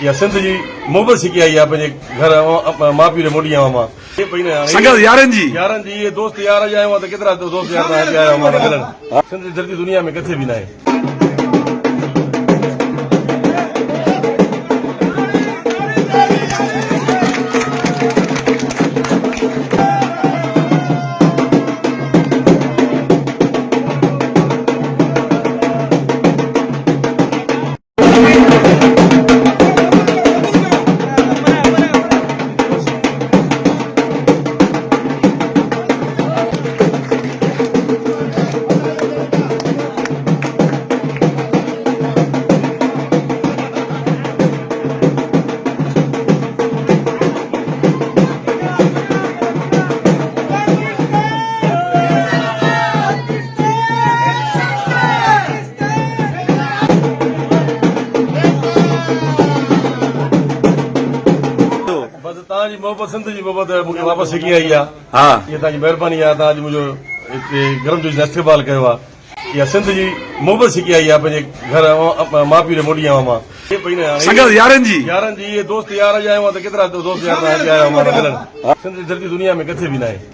या सिंध जी मोहब्बत सिखी आई आहे पंहिंजे घर माउ पीउ खे मोटी आवां मां संगत यारनि जी ये दोस्त यार जा आहियूं त केतिरा दोस्त यार तव्हां हिते आया आहियो मां मिलण सिंध जी धरती दुनिया में किथे बि न आहे बस तव्हांजी मोहब्बत सिंध जी मोहब्बत मूंखे वापसि सिखी आई आहे हा इहा तव्हांजी महिरबानी आहे तव्हां अॼु मुंहिंजो हिते गरम जूस जो इस्तेमालु कयो आहे इहा सिंध जी मोहब्बत सिखी आई आहे पंहिंजे घर माउ पीउ खे मोटी आवां मां संगत यारनि जी ये दोस्त यार जा आहियूं त केतिरा दोस्त यार तव्हां हिते आया आहियो मां मिलण सिंध जी धरती दुनिया में किथे बि न आहे